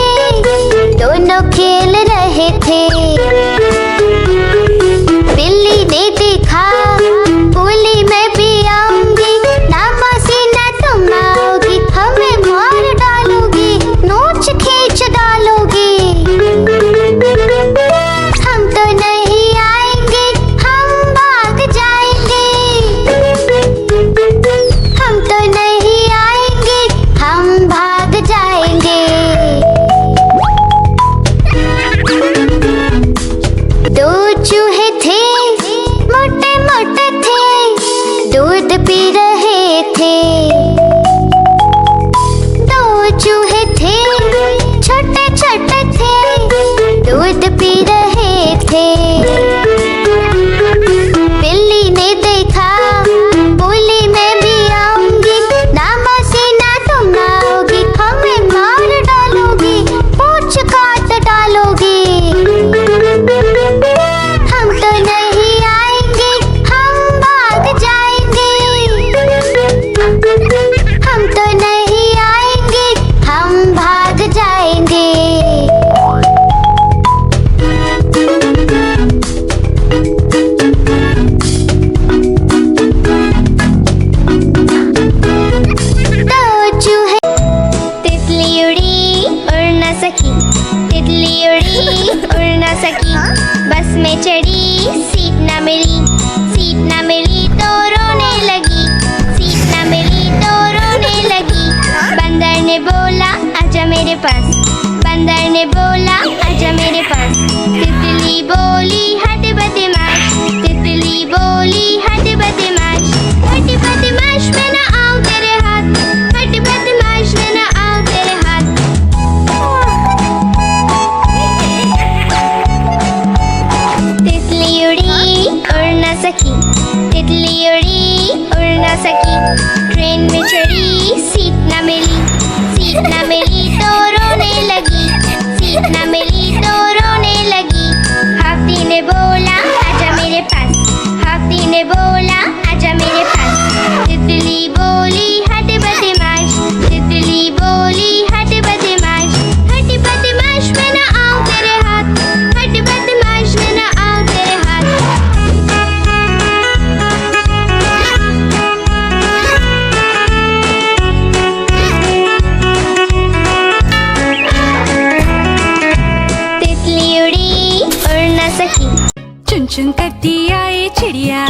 थे, दोनों खेल रहे थे। बिल्ली ने देखा, बोली मैं भी आऊंगी, ना मासी ना तुम आओगी, हमें मार डालोगी, नोच खींच डालोगी। हम तो नहीं आएंगे, हम भाग जाएंगे। हम तो नहीं आएंगे, हम भाग जाएंगे। दो चूहे थे, मोटे मोटे थे, दूध पी रहे थे। दो चूहे थे, छोटे छोटे थे, दूध पी रहे थे। बिल्ली ने देखा, बोली मैं भी आऊंगी, ना मासी ना तुम आओगी, हमें मार डालोगी, पूंछ काट डालोगी। हम तो नहीं आएंगे, हम भाग जाएंगे। हम तो नहीं आएंगे, हम भाग जाएंगे। दो चूहे। तितली उड़ी उड़ न सकी, तितली उड़ी उड़ न सकी, बस में चढ़ी सीट न मिली, सीट न मिली तो रोने लगी, सीट न मिली तो रोने लगी। बंदर ने बोला आजा मेरे पास, बंदर ने बोला आजा मेरे पास। तितली बोली हट बदमाश, तितली बोली हट बदमाश, हट बदमाश मैं ना आऊं तेरे हाथ, हट बदमाश मैं ना आऊं तेरे हाथ। तितली उड़ी उड़ न सकी, तितली उड़ी उड़ न सकी, ट्रेन में चढ़ी सीट न मिली, सीट न मिली तो रोने लगी, सीट न मिली तो रोने लगी। हाथी ने बोला आजा मेरे पास, हाथी ने बोला आजा मेरे पास। तितली बोली हट बदमाश, तितली बोली हट बदमाश, हट बदमाश मैं ना आऊं तेरे हाथ, हट बदमाश मैं ना आऊं तेरे हाथ। तितली उड़ी उड़ न सकी। चुन चुन करती आए चिड़िया,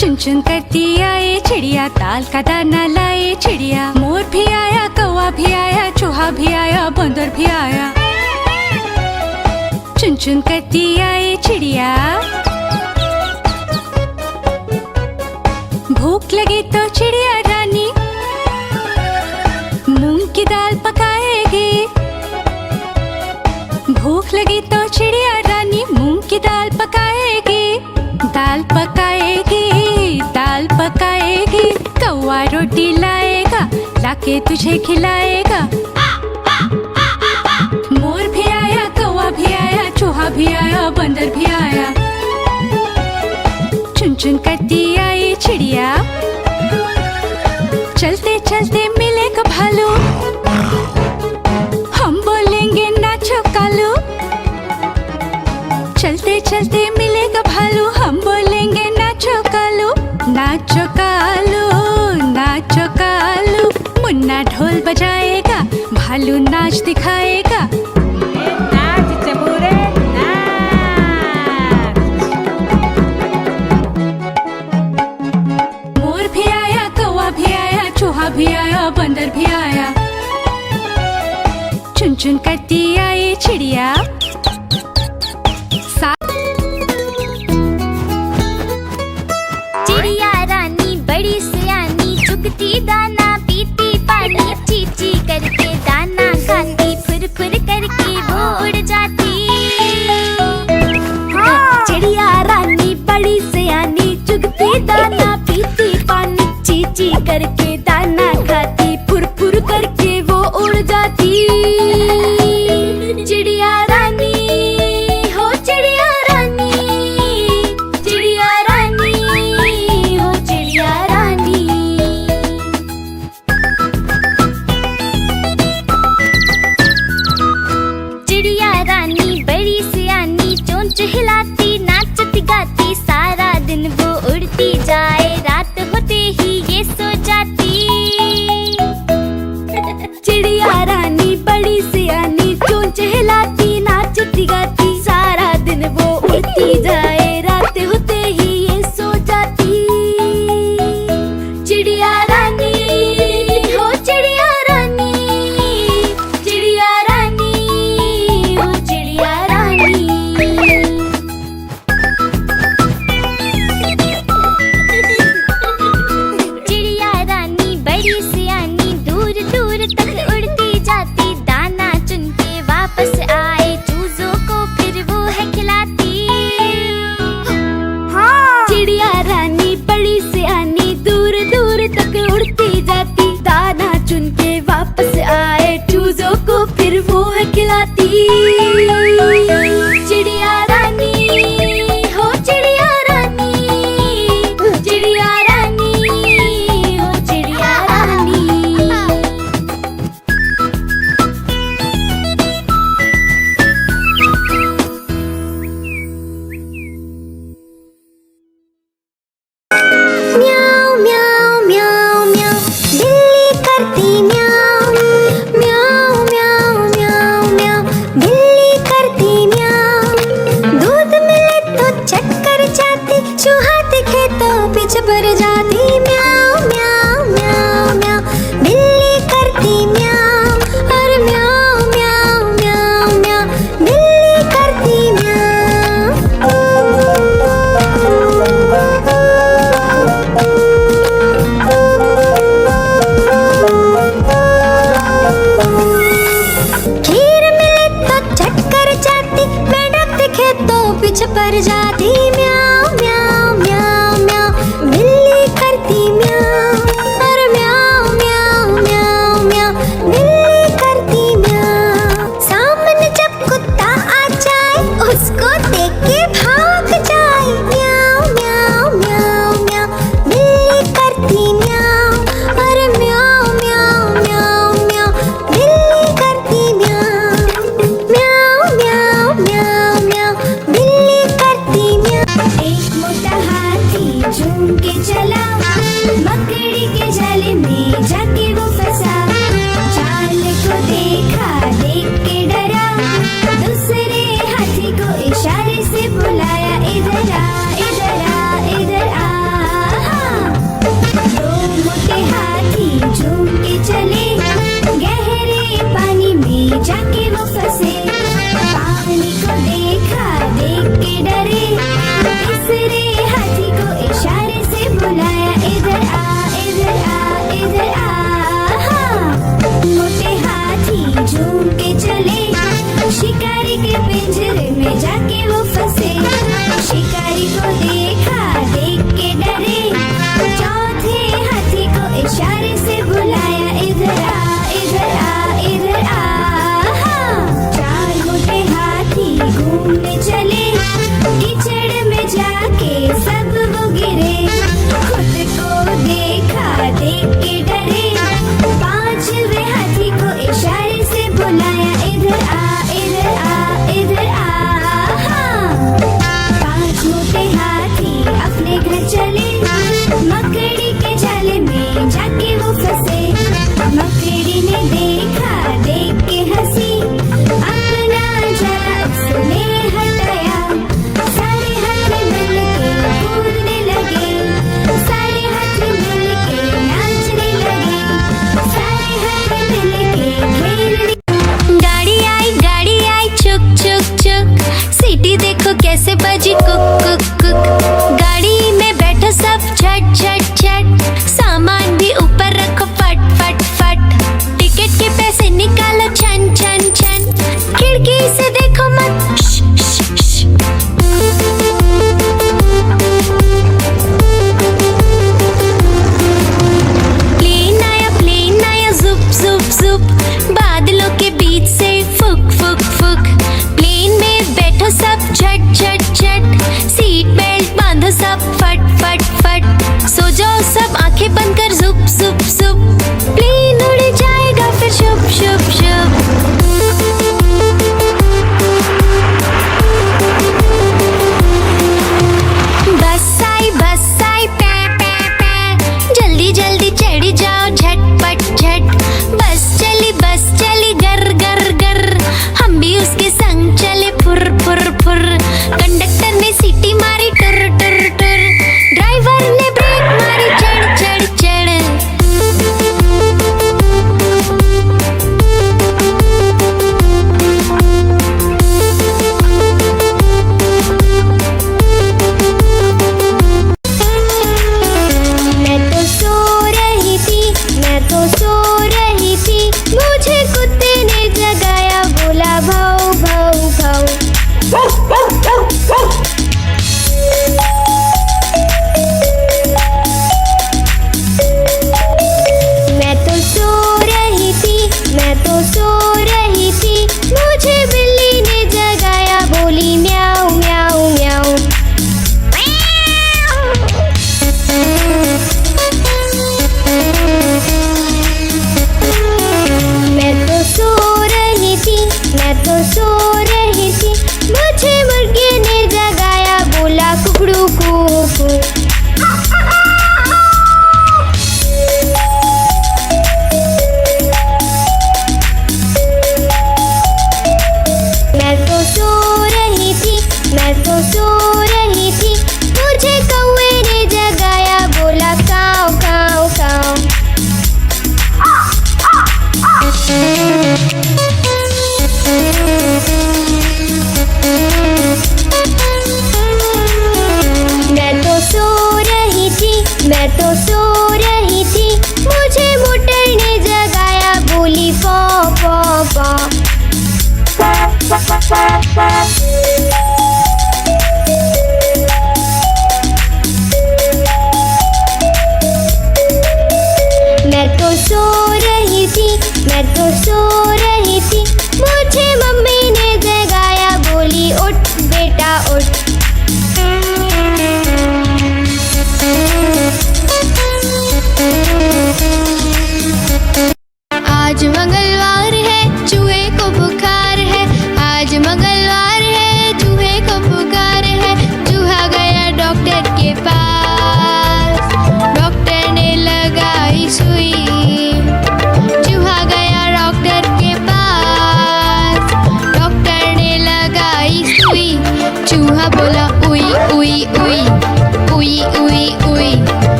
चुन चुन करती आए चिड़िया, ताल का दाना लाए चिड़िया। मोर भी आया, कौवा भी आया, चूहा भी आया, बंदर भी आया। चुन चुन करती आए चिड़िया। भूख लगी तो चिड़िया रानी मूंग की दाल पकाएगी। भूख लगी तो चिड़िया रानी मूंग की दाल पकाएगी, दाल पकाएगी, दाल पकाएगी। कौवा रोटी लाएगा, लाके तुझे खिलाएगा। मोर भी आया, कौवा भी आया, चूहा भी आया, बंदर भी आया। चुन चुन करती आई चिड़िया। चलते चलते मिलेगा भालू, हम बोलेंगे नाचो कालू। चलते चलते मिलेगा भालू, हम बोलेंगे नाचो कालू, नाचो कालू, नाचो कालू। मुन्ना ढोल बजाएगा, भालू नाच दिखाएगा। नाच चबूरे नाच। मोर भी आया, कौवा भी आया, चूहा भी आया, बंदर भी आया। चुन चुन करती आई चिड़िया। चिड़िया रानी बड़ी सियानी, चुगती दाना पीती पानी, चीची करके दाना खाती, फुर फुर करके वो उड़ जाती। चिड़िया रानी बड़ी सियानी, चुगती दाना पीती पानी, चीची करके दाना खाती, फुर फुर करके वो उड़ जाती। चिड़िया रानी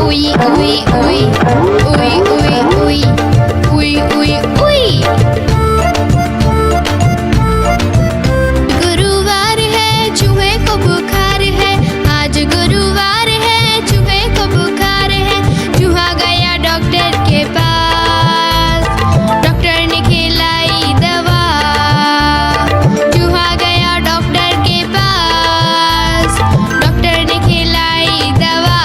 उई उई उई उई उई उई उई उई उई। गुरुवार है चूहे को बुखार है, आज गुरुवार है चूहे को बुखार है। चूहा गया डॉक्टर के पास, डॉक्टर ने खिलाई दवा। चूहा गया डॉक्टर के पास, डॉक्टर ने खिलाई दवा।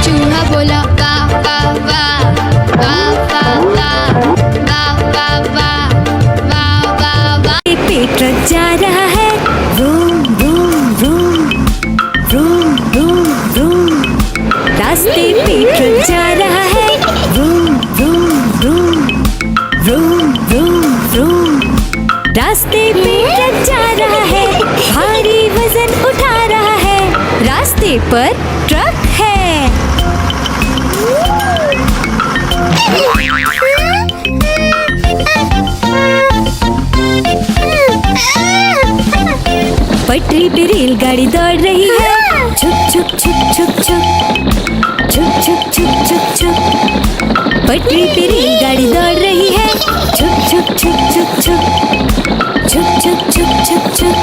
चूहा बोला वाह वाह वाह वाह वाह वाह वाह वाह वाह वाह वाह वाह। पेट रख जा रहा है, room room room room room room. रास्ते पेट रख जा रहा है, room room room room room room. रास्ते पेट रख जा रहा है, भारी वजन उठा रहा है। रास्ते पर ट्रक है। पटरी पे रेलगाड़ी दौड़ रही है, छुक छुक छुक छुक छुक छुक छुक छुक छुक छुक। पटरी पे रेलगाड़ी दौड़ रही है, छुक छुक छुक छुक छुक छुक छुक छुक छुक छुक।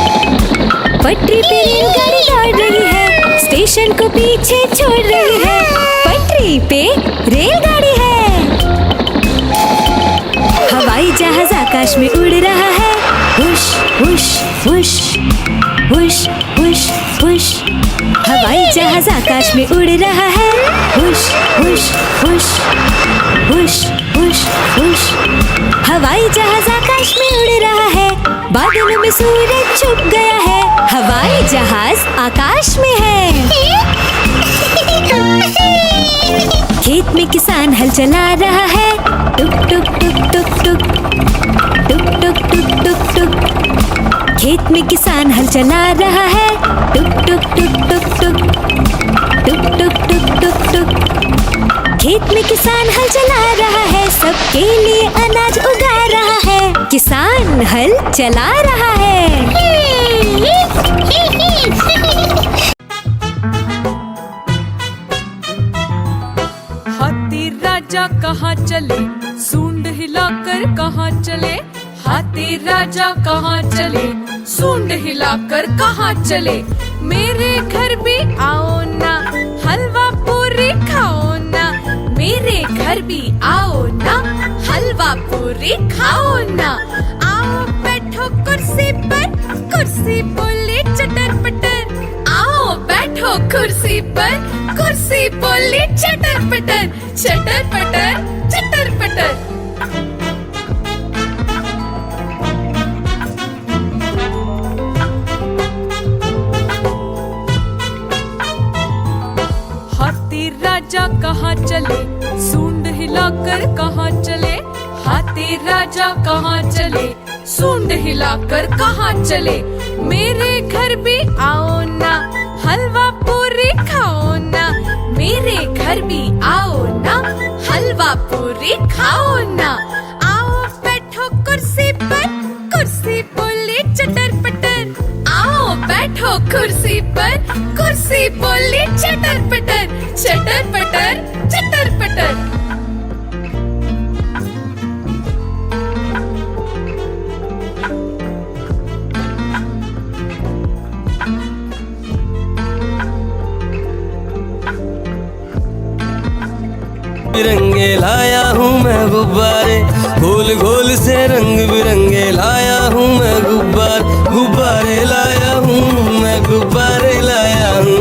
पटरी पे रेलगाड़ी दौड़ रही है, स्टेशन को पीछे छोड़ रही है। पटरी पे रेलगाड़ी है। हवाई जहाज आकाश में उड़ रहा है, हुश हुश हुश हुश हुश हुश। हवाई जहाज आकाश में उड़ रहा है, हुश हुश हुश हुश हुश हुश। हवाई जहाज आकाश में उड़ रहा है, बादलों में सूरज छुप गया है। हवाई जहाज आकाश में है। खेत में किसान हल चला रहा है, टुक टुक टुक टुक टुक टुक टुक टुक टुक टुक। खेत में किसान हल चला रहा है, टुक टुक टुक टुक टुक टुक टुक टुक टुक टुक। खेत में किसान हल चला रहा है, सबके लिए अनाज उगा रहा है। किसान हल चला रहा है। हाथी राजा कहाँ चले, सूंड हिलाकर कहाँ चले। हाथी राजा कहाँ चले, सूंड हिलाकर कहाँ चले। मेरे घर भी आओ ना, हलवा पूरी खाओ ना। मेरे घर भी आओ ना, हलवा पूरी खाओ ना। आओ बैठो कुर्सी पर, कुर्सी बोले चटर पटर। आओ बैठो कुर्सी पर, कुर्सी बोले चटर पटर। चटर पटर चटर पटर। हाथी राजा कहाँ चले, सूंड हिलाकर कहाँ चले। हाथी राजा कहाँ चले, सूंड हिलाकर कहाँ चले। मेरे घर भी आओ ना, हलवा पूरी खाओ ना। मेरे घर भी आओ ना, हलवा पूरी खाओ ना। आओ बैठो कुर्सी पर, कुर्सी बोले चटर पटर। आओ बैठो कुर्सी पर, कुर्सी बोले चटर पटर। चटर पटर चटर पटर। बिरंगे लाया हूँ मैं गुब्बारे, गोल गोल से रंग बिरंगे लाया हूँ मैं गुब्बारे लाया हूँ मैं गुब्बारे लाया हूँ।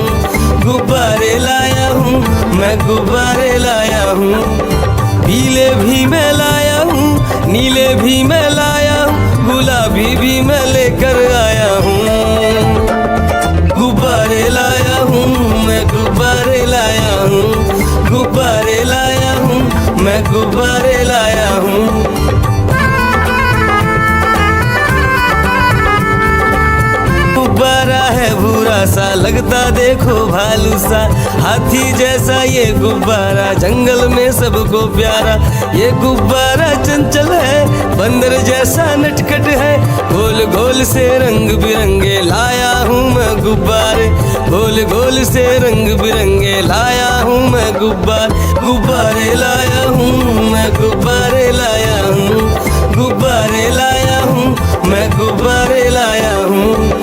गुब्बारे लाया हूँ मैं गुब्बारे लाया हूँ। पीले भी मैं लाया हूँ, नीले भी मैं लाया हूँ, गुलाबी भी मैं लेकर आया हूँ। गुब्बारे लाया हूँ मैं गुब्बारे लाया हूँ। गुब्बारे लाया हूँ मैं गुब्बारे लाया हूँ। गुब्बारा है भूरा सा लगता देखो भालू सा, हाथी जैसा ये गुब्बारा जंगल में सबको प्यारा। ये गुब्बारा चंचल है, बंदर जैसा नटखट है, गोल गोल से रंग बिरंगे लाया हूँ मैं गुब्बारे, गोल गोल से रंग बिरंगे लाया हूँ मैं गुब्बारे लाया हूँ मैं, गुब्बारे लाया हूँ, गुब्बारे लाया हूँ मैं, गुब्बारे लाया हूँ।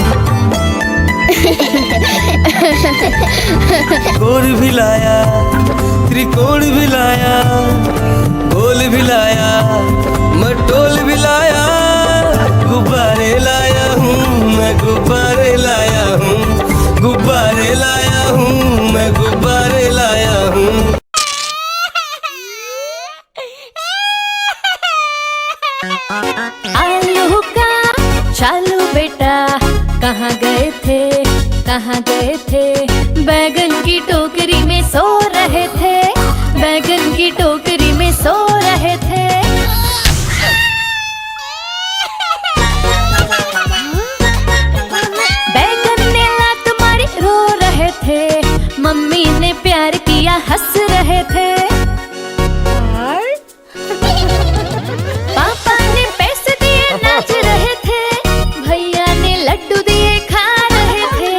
गोल भी लाया, त्रिकोण भी लाया, गोल भी लाया, मटोल भी लाया, गुब्बारे लाया हूँ मैं, गुब्बारे लाया हूँ, गुब्बारे लाया हूँ मैं, गुब्बारे लाया हूँ। आलू का चालू बेटा कहाँ गए थे, कहाँ गए थे, बैगन की टोकरी में सो रहे थे, बैगन की टोकरी में सो रहे थे। बैगन ने लात मारी रो रहे थे, मम्मी ने प्यार किया हंस रहे थे। पापा ने पैसे दिए नाच रहे थे, भैया ने लड्डू दिए खा रहे थे।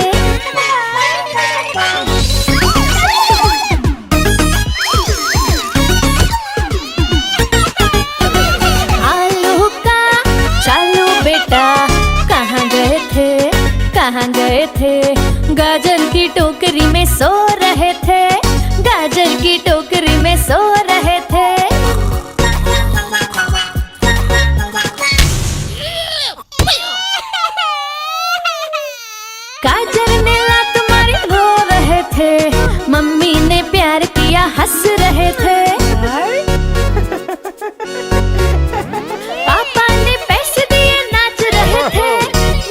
आलू का चालू बेटा कहाँ गए थे, कहाँ गए थे, गाजर की टोकरी में सो रहे थे, गाजर की टोकरी में सो रहे थे। गाजर ने लात मारी रो रहे थे, मम्मी ने प्यार किया हंस रहे थे। पापा ने पैसे दिए नाच रहे थे,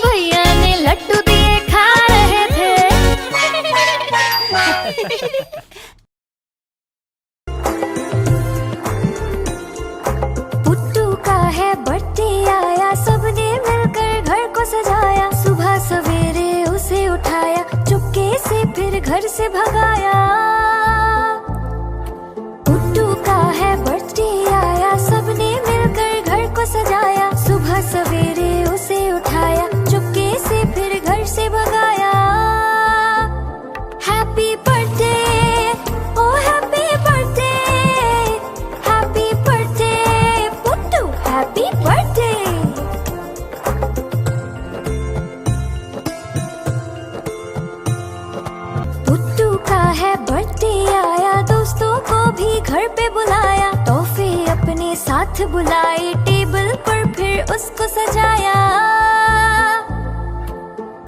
भैया ने लड्डू दिए खा रहे थे। पुट्टू का है बर्थडे आया, सबने मिलकर घर को सजाया, सुबह सवेरे उसे उठाया, चुपके से फिर घर से भगाया। पुट्टू का है बर्थडे आया, सबने मिलकर घर को सजाया, सुबह सवेरे उसे उठाया, चुपके से फिर घर से भगाया। Happy birthday oh happy birthday, happy birthday Puttu, happy birthday. Puttu का है बर्थडे आया, दोस्तों को भी घर पे बुलाया, तोहफे अपने साथ बुलाए, टेबल पर फिर उसको सजाया।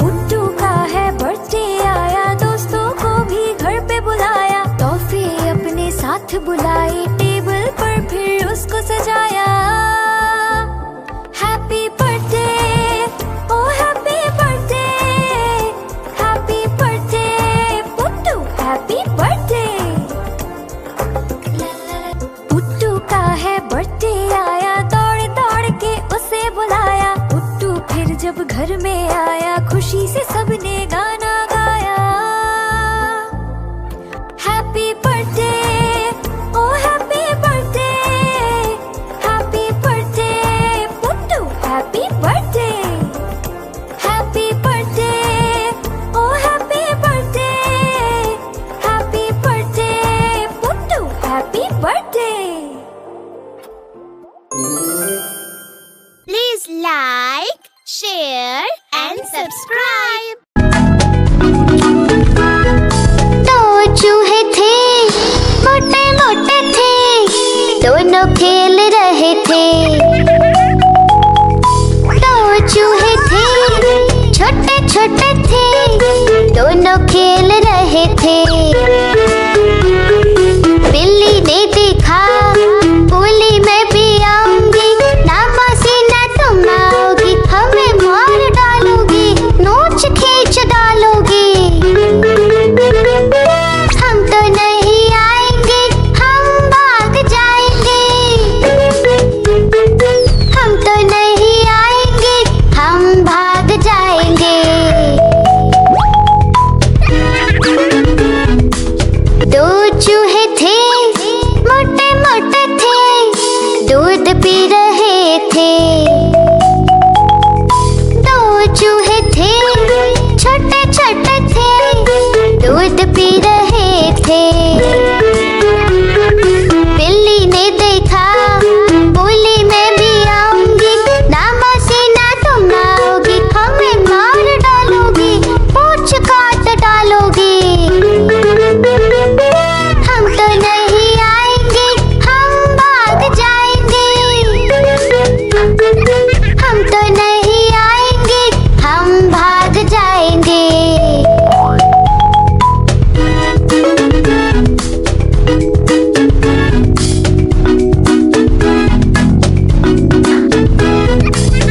पुट्टू का है बर्थडे आया, दोस्तों को भी घर पे बुलाया, तोहफे अपने साथ बुलाए, टेबल पर फिर उसको सजाया। Happy birthday oh happy birthday, happy birthday Puttu, happy birthday. Puttu का है बर्थडे आया, दौड़ दौड़ के उसे बुलाया, पुट्टू फिर जब घर में आया, खुशी से सबने गाना गाया। Happy birthday oh happy birthday, happy birthday Puttu, happy birthday. Happy birthday oh happy birthday, happy birthday Puttu, happy birthday. Please like, share and subscribe. दो चूहे थे, मोटे मोटे थे, दोनों खेल रहे थे। दो चूहे थे, छोटे छोटे थे, दोनों खेल रहे थे। बिल्ली ने देखा, बोली मैं भी आऊंगी, ना मौसी ना तुम आओगी, हमें मार डालोगी, नोच खींच डालोगी। हम तो नहीं आएंगे, हम भाग जाएंगे, हम तो नहीं आएंगे, हम भाग जाएंगे। दूध पी रहे थे। दो चूहे थे, छोटे छोटे थे, दूध पी रहे थे। बिल्ली ने देखा, बोली मैं भी आऊंगी, ना मौसी ना तुम आओगी, हमें मार डालोगी, पूंछ काट डालोगी। हम तो नहीं आएंगे, हम भाग जाएंगे। हम तो नहीं आएंगे, हम भाग जाएंगे।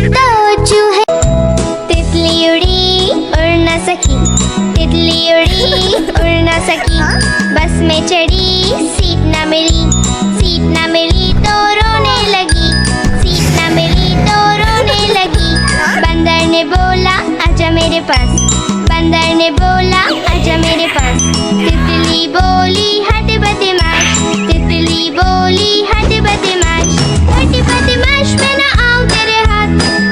दो चूहे, तितली उड़ी उड़ न सकी, तितली उड़ी उड़ न सकी, बस में चढ़ी सीट न मिली, सीट न मिली तो रोने लगी, सीट न मिली तो रोने लगी। बंदर ने बोला आजा मेरे पास, बंदर ने बोला आजा मेरे पास। तितली बोली हट बदमाश, तितली बोली हट बदमाश, हट बदमाश मैं न आऊं तेरे हाथ,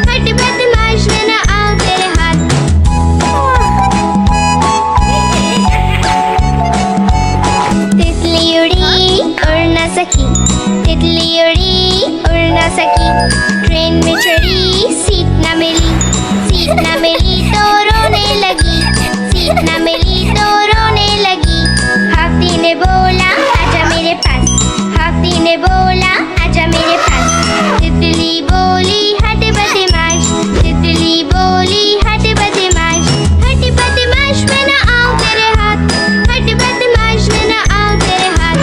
हट बदमाश मैं न आऊं तेरे हाथ। तितली उड़ी उड़ न सकी, तितली उड़ी उड़ न सकी, ट्रेन में चढ़ी सीट न मिली, सीट न मिली तो रोने लगी, सीट न मिली तो रोने लगी। हाथी ने बोला आजा मेरे पास, हाथी ने बोला आजा मेरे पास। तितली बोली हट बदमाश, तितली बोली हट बदमाश, हट बदमाश मैं न आऊं तेरे हाथ, हट बदमाश मैं न आऊं तेरे हाथ।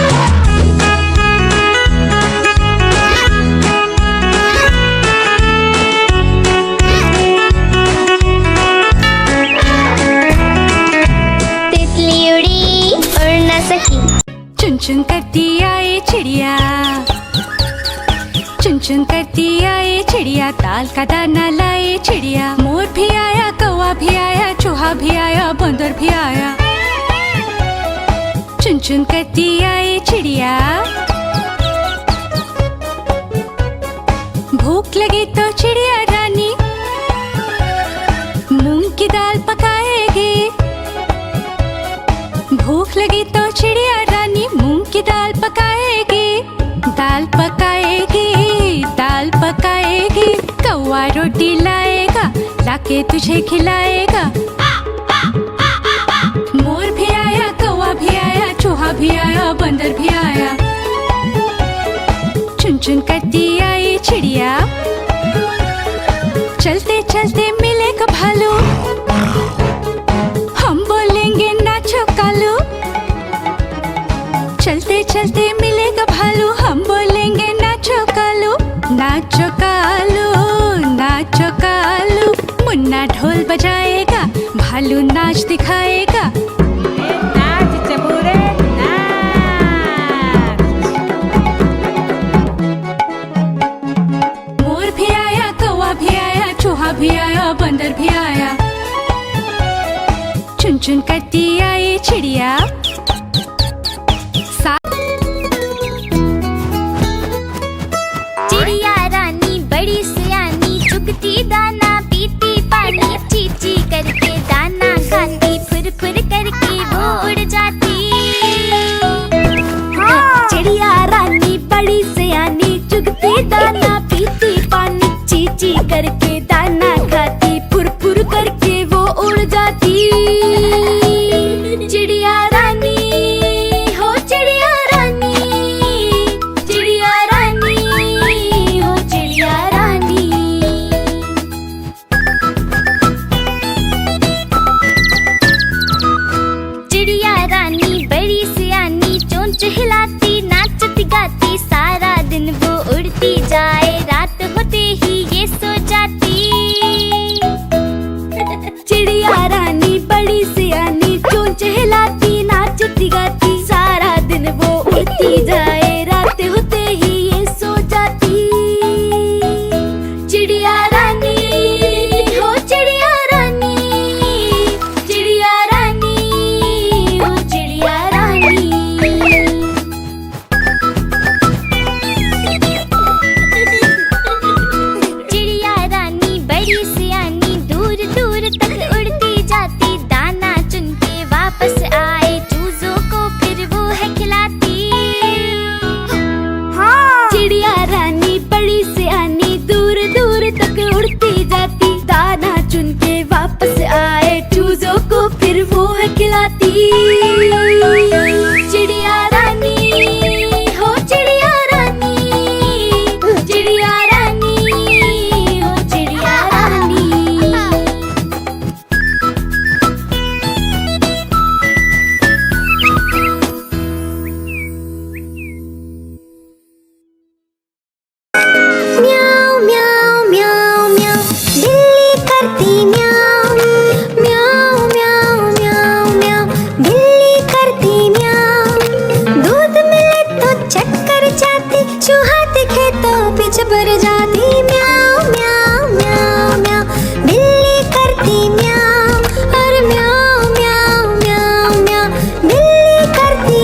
तितली उड़ी उड़ न सकी, चुन चुन करती आए चिड़िया, चुन चुन करती आए चिड़िया, दाल का दाना लाए चिड़िया। मोर भी आया, कौवा भी आया, चूहा भी आया, बंदर भी आया। चुन चुन करती आए चिड़िया, भूख लगी तो चिड़िया रानी मूंग की दाल पकाएगी। भूख लगी तो चिड़िया रानी मूंग की दाल पकाएगी, दाल पकाएगी, दाल पकाएगी। कौवा रोटी लाएगा, लाके तुझे खिलाएगा। मोर भी आया, कौवा भी आया, चूहा भी आया, बंदर भी आया। चुन चुन करती आई चिड़िया, चलते चलते मिलेगा भालू, हम बोलेंगे नाचो कालू। चलते चलते मिलेगा भालू, हम बोलेंगे नाचो कालू, नाचो कालू, नाचो कालू। मुन्ना ढोल बजाएगा, भालू नाच दिखाएगा। नाच चबूरे नाच। मोर भी आया, कौवा भी आया, चूहा भी आया, बंदर भी आया। चुन चुन करती आई चिड़िया, चिड़िया रानी बड़ी सियानी, चुगती दाना पीती पानी, ची ची करके दाना खाती, फुर फुर करके वो उड़ जाती। चिड़िया रानी बड़ी सियानी, चुगती दाना पीती पानी, ची ची करके दाना खाती, फुर फुर करके वो उड़ जाती। चिड़िया रानी पर जाती म्याऊं म्याऊं म्याऊं म्याऊं, बिल्ली करती म्याऊं और म्याऊं म्याऊं म्याऊं म्याऊं, बिल्ली करती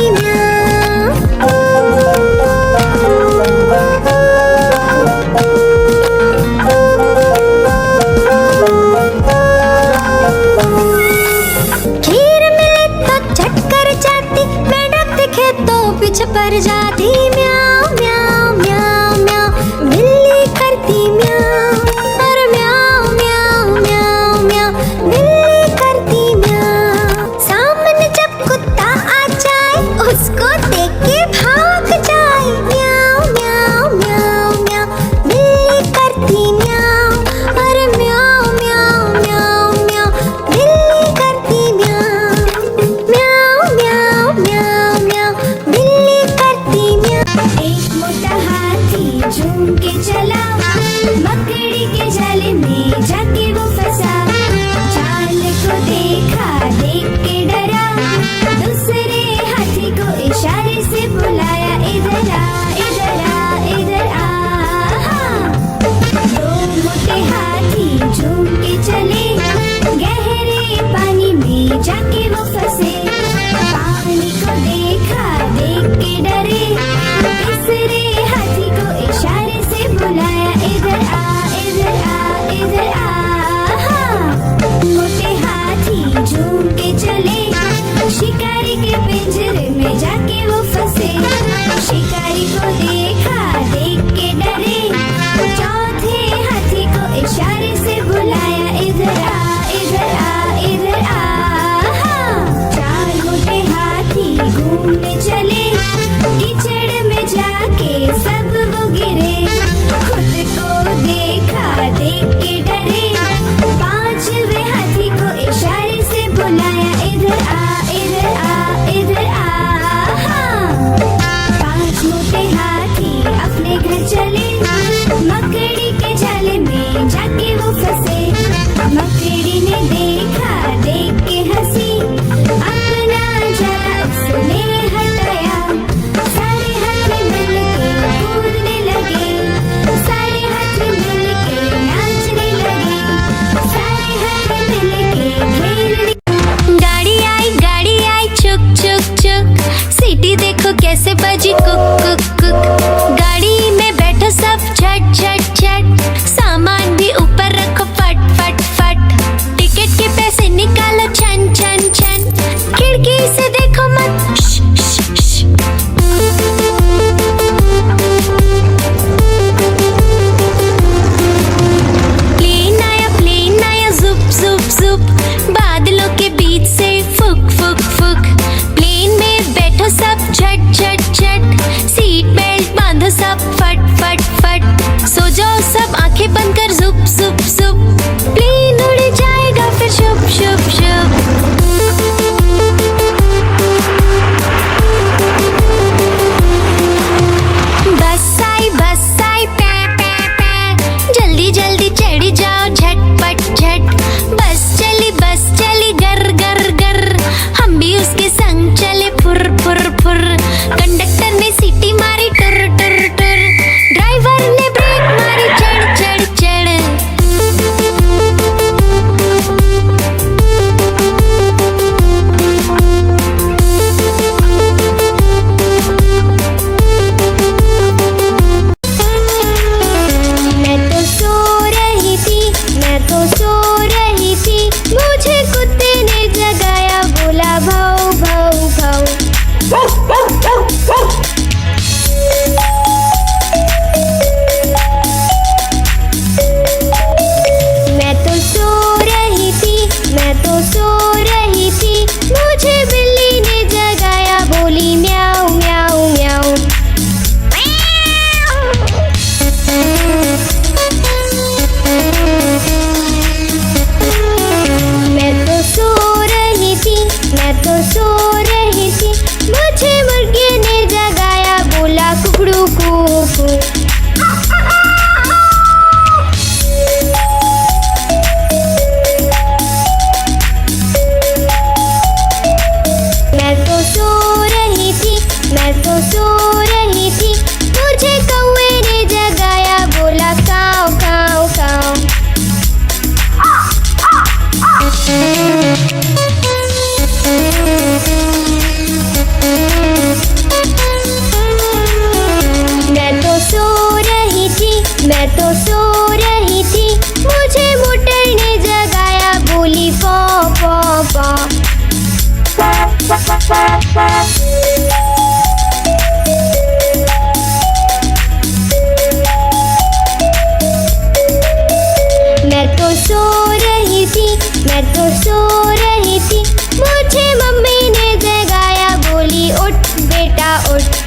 खीर मिले तो चटकर जाती, मेंढक दिखे तो पीछे पर जाती म्याऊं म्याऊं म्याऊं म्याऊं, बिल्ली करती म्याऊं और म्याऊं म्याऊं म्याऊं म्याऊं, बिल्ली करती म्याऊं। सामने जब कुत्ता आ जाए उसको देख के भाग जाए म्याऊं म्याऊं म्याऊं म्याऊं, बिल्ली करती म्याऊं और म्याऊं म्याऊं म्याऊं म्याऊं, बिल्ली करती म्याऊं म्याऊं म्याऊं म्याऊं म्याऊं, बिल्ली करती म्याऊं। एक मोटा हाथी झूम के चला, मकड़ी के जाले में जाके वो फंसा। चाल को देखा, देख के डरा, दूसरे हाथी को इशारे से बुलाया, इधर आ इधर आ इधर आ। दो मोटे हाथी झूम के चले, गहरे पानी में जाके वो फंसे। पानी को देखा, देख के डरे, तीसरे हाथी को इशारे से बुलाया, इधर आ इधर आ इधर आ। मोटे हाथी झूम के चले, शिकारी के पिंजरे में जाके वो फंसे। शिकारी को देखा, देख के डरे, चौथे हाथी को इशारे से बुलाया, इधर आ इधर आ इधर आ। चार मोटे हाथी घूमने चले, कीचड़ में जाके सब वो गिरे। खुद को देखा, देख के डरे, तो सो रही थी, मुझे मोटर ने जगाया, बोली पॉ पॉ पॉ। मैं तो सो रही थी, मैं तो सो रही थी, मुझे मम्मी ने जगाया, बोली उठ बेटा उठ।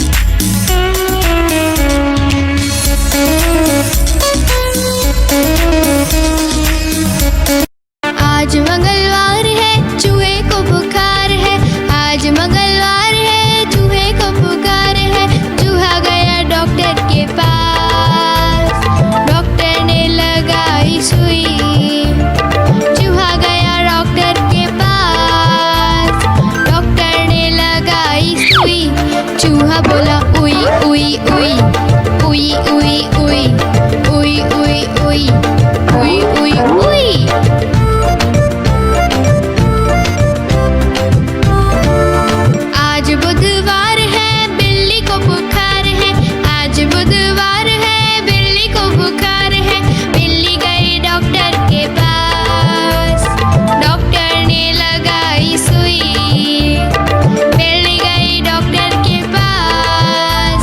आज मंगलवार है, चूहे को बुखार है, आज मंगलवार है, चूहे को बुखार है। चूहा गया डॉक्टर के पास, डॉक्टर ने लगाई सुई। चूहा गया डॉक्टर के पास, डॉक्टर ने लगाई सुई। चूहा बोला उई उई उई उई उई उई उई उई उई उई उई उई। आज बुधवार है, बिल्ली को बुखार है, आज बुधवार है, बिल्ली को बुखार है। बिल्ली गई डॉक्टर के पास, डॉक्टर ने लगाई सुई। बिल्ली गई डॉक्टर के पास,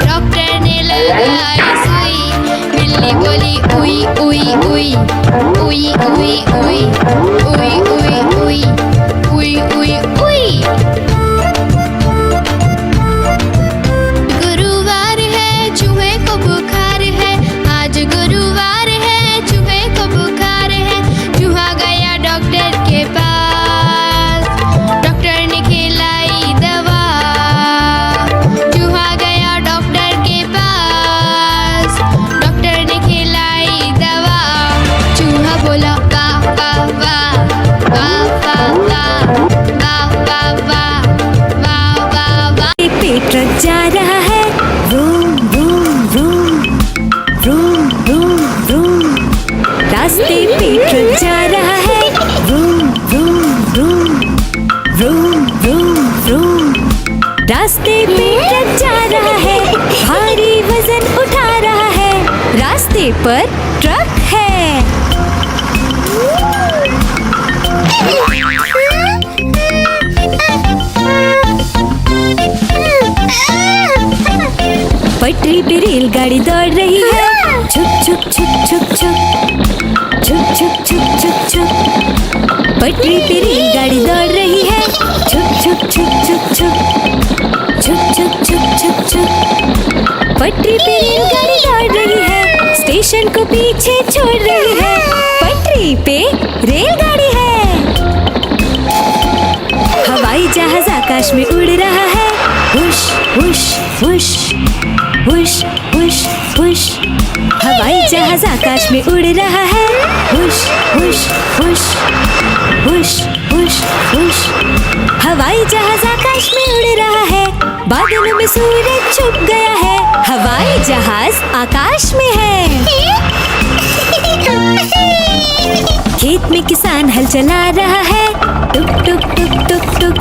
डॉक्टर ने लगाई सुई। बिल्ली बोली उई उई उई उई उई उई उई उई उई उई उई उई। गुरुवार है, चूहे को बुखार है, आज गुरुवार है, चूहे को बुखार है। चूहा गया डॉक्टर के पास, डॉक्टर ने खिलाई दवा। चूहा गया डॉक्टर के पास, डॉक्टर ने खिलाई दवा। चूहा बोला वाह वाह वाह वाह वाह वाह वाह वाह वाह वाह वाह वाह। पे ट्रक जा रहा है, room room room room room room. रास्ते पे ट्रक जा रहा है, room room room room room room. रास्ते पे ट्रक जा रहा है, भारी वजन उठा रहा है, रास्ते पर ट्रक है। पटरी पे रेलगाड़ी दौड़ रही है, छुक छुक छुक छुक छुक छुक छुक छुक छुक छुक। पटरी पे रेलगाड़ी दौड़ रही है, छुक छुक छुक छुक छुक छुक छुक छुक छुक छुक। पटरी पे रेलगाड़ी दौड़ रही है, स्टेशन को पीछे छोड़ रही है, पटरी पे रेलगाड़ी है। हवाई जहाज आकाश में उड़ रहा है, हुश हुश हुश हुश हुश हुश। हवाई जहाज आकाश में उड़ रहा है, हुश हुश हुश हुश हुश हुश। हवाई जहाज आकाश में उड़ रहा है, बादलों में सूरज छुप गया है, हवाई जहाज आकाश में है। खेत में किसान हल चला रहा है, टुक टुक टुक टुक टुक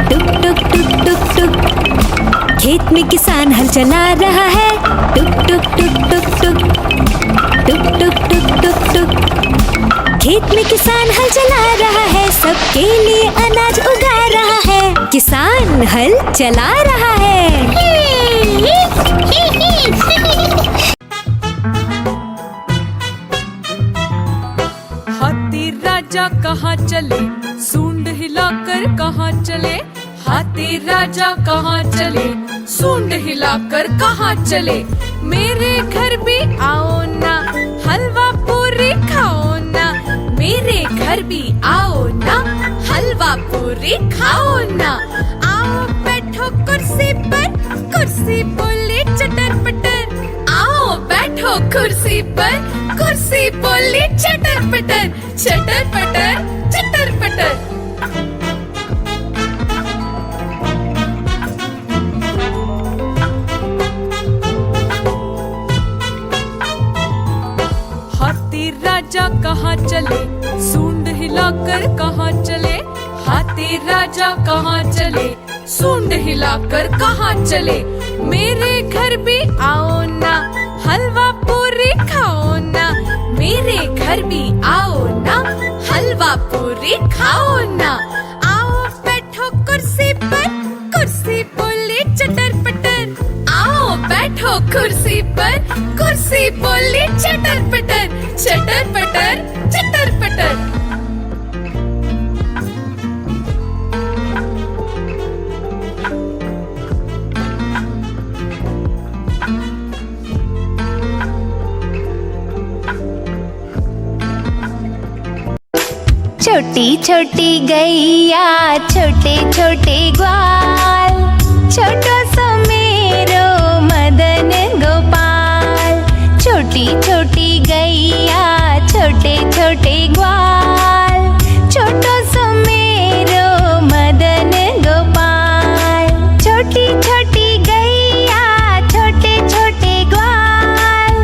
टुक टुक टुक टुक टुक। खेत में किसान हल चला रहा है, टुक टुक टुक टुक टुक टुक टुक टुक टुक टुक। खेत में किसान हल चला रहा है, सबके लिए अनाज उगा रहा है, किसान हल चला रहा है। हाथी राजा कहाँ चले, सूंड हिलाकर कहाँ चले। हाथी राजा कहाँ चले, सूंड हिलाकर कहाँ चले। मेरे घर भी आओ ना, हलवा पूरी खाओ ना। मेरे घर भी आओ ना, हलवा पूरी खाओ ना। आओ बैठो कुर्सी पर, कुर्सी बोले चटर पटर। आओ बैठो कुर्सी पर, कुर्सी बोले चटर पटर। चटर पटर चटर पटर। हाथी राजा कहाँ चले, सूंड हिलाकर कहाँ चले। हाथी राजा कहाँ चले, सूंड हिलाकर कहाँ चले। मेरे घर भी आओ ना, हलवा पूरी खाओ ना, मेरे घर भी आओ ना, हलवा पूरी खाओ ना। आओ बैठो कुर्सी पर, कुर्सी बोली चटर पटर। आओ बैठो कुर्सी पर, कुर्सी बोली चटर पटर, चटर पटर, चटर पटर। छोटी छोटी गैया छोटे छोटे ग्वाल, छोटो सो मेरो मदन गोपाल। छोटी छोटी गैया छोटे छोटे ग्वाल, छोटो सो मेरो मदन गोपाल। छोटी छोटी गैया छोटे छोटे ग्वाल,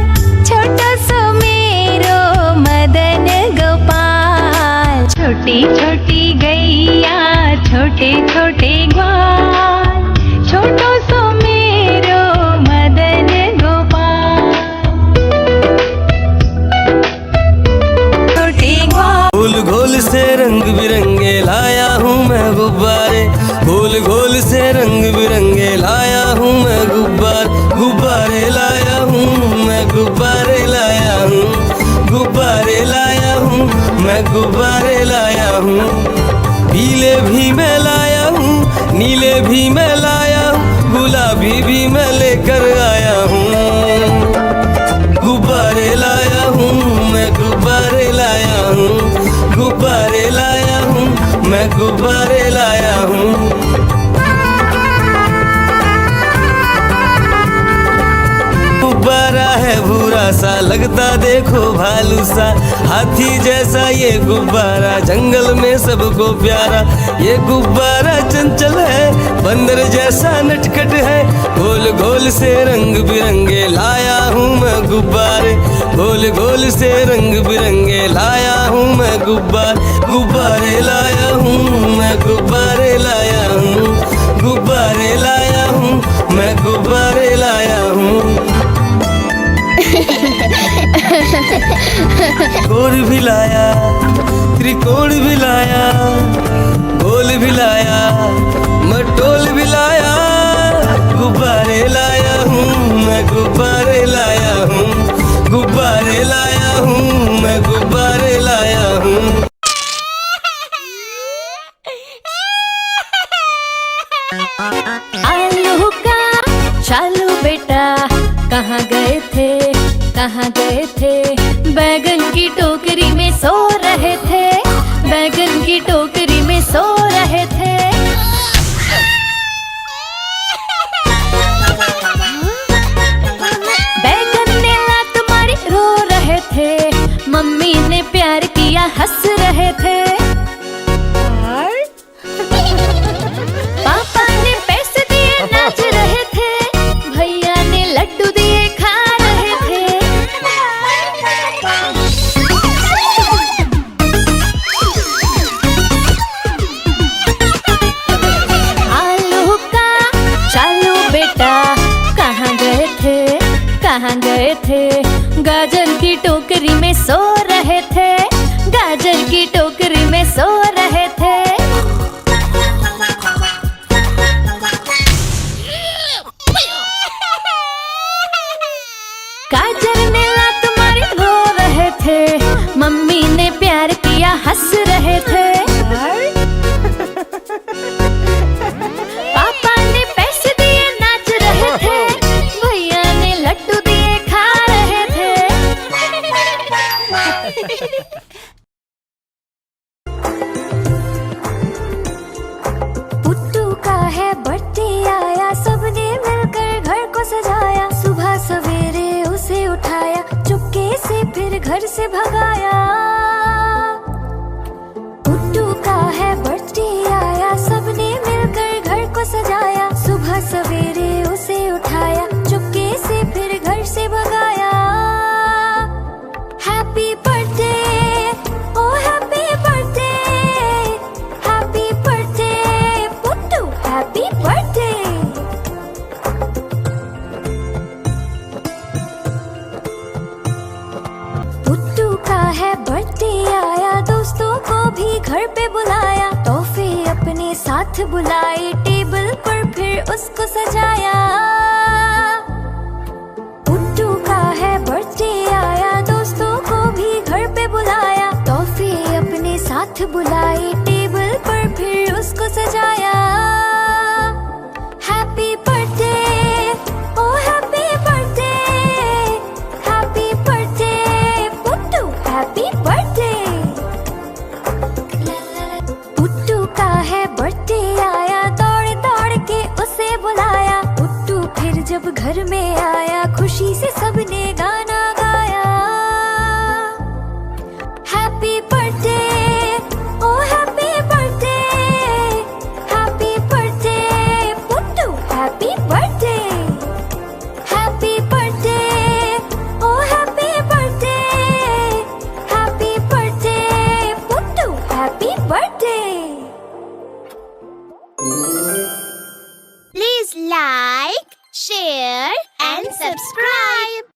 छोटो सो मेरो मदन गोपाल। छोटी छोटी गैया छोटे छोटे ग्वाल, छोटो सो मेरो मदन गोपाल। छोटे ग्वाल। गोल गोल से रंग बिरंगे लाया हूँ मैं गुब्बारे, गोल गोल से रंग बिरंगे लाया हूँ मैं गुब्बारे लाया हूँ मैं, गुब्बारे लाया हूँ, गुब्बारे लाया हूँ मैं, गुब्बारे लाया हूँ। पीले भी मैं लाया हूँ, नीले भी मैं लाया हूँ, गुलाबी भी मैं लेकर आया हूँ। गुब्बारे लाया हूँ मैं, गुब्बारे लाया हूँ, गुब्बारे लाया हूँ मैं, गुब्बारे लाया हूँ। गुब्बारा है भूरा सा लगता देखो भालू सा, हाथी जैसा ये गुब्बारा जंगल में सबको प्यारा। ये गुब्बारा चंचल है बंदर जैसा नटखट है, गोल गोल से रंग बिरंगे लाया हूँ मैं गुब्बारे, गोल गोल से रंग बिरंगे लाया हूँ मैं गुब्बारे लाया हूँ मैं, गुब्बारे लाया हूँ, गुब्बारे लाया हूँ मैं, गुब्बारे लाया हूँ। गोल भी लाया, त्रिकोण भी लाया, गोल भी लाया, मटोल भी लाया, गुब्बारे लाया हूँ मैं, गुब्बारे लाया हूँ, गुब्बारे लाया हूँ मैं, गुब्बारे लाया हूँ। आलू का चालू बेटा कहाँ गए थे, कहाँ गए थे? बैगन की टोकरी में सो रहे थे, बैगन की टोकरी में सो रहे थे। बैगन ने लात मारी रो रहे थे, मम्मी ने प्यार किया हंस रहे थे। पापा ने पैसे दिए नाच रहे थे, भैया ने लड्डू दिए खा रहे थे। आलू का चालू बेटा कहाँ गए थे, कहाँ गए थे? गाजर की टोकरी में सो रहे थे, गाजर की टोकरी में सो रहे थे। गाजर ने लात मारी रो रहे थे, मम्मी ने प्यार किया हंस रहे थे। पापा ने पैसे दिए नाच रहे थे, भैया ने लड्डू दिए खा रहे थे। पुट्टू का है बर्थडे आया, सबने मिलकर घर को सजाया। सुबह सवेरे उसे उठाया, चुपके से फिर घर से भगाया। पुट्टू का है बर्थडे आया, सबने मिलकर घर को सजाया। सुबह सवेरे उसे उठाया, चुपके से फिर घर से भगाया। Happy birthday, oh happy birthday, happy birthday Puttu, happy birthday. है बर्थडे आया, दोस्तों को भी घर पे बुलाया, तोहफे अपने साथ बुलाए, टेबल पर फिर उसको सजाया।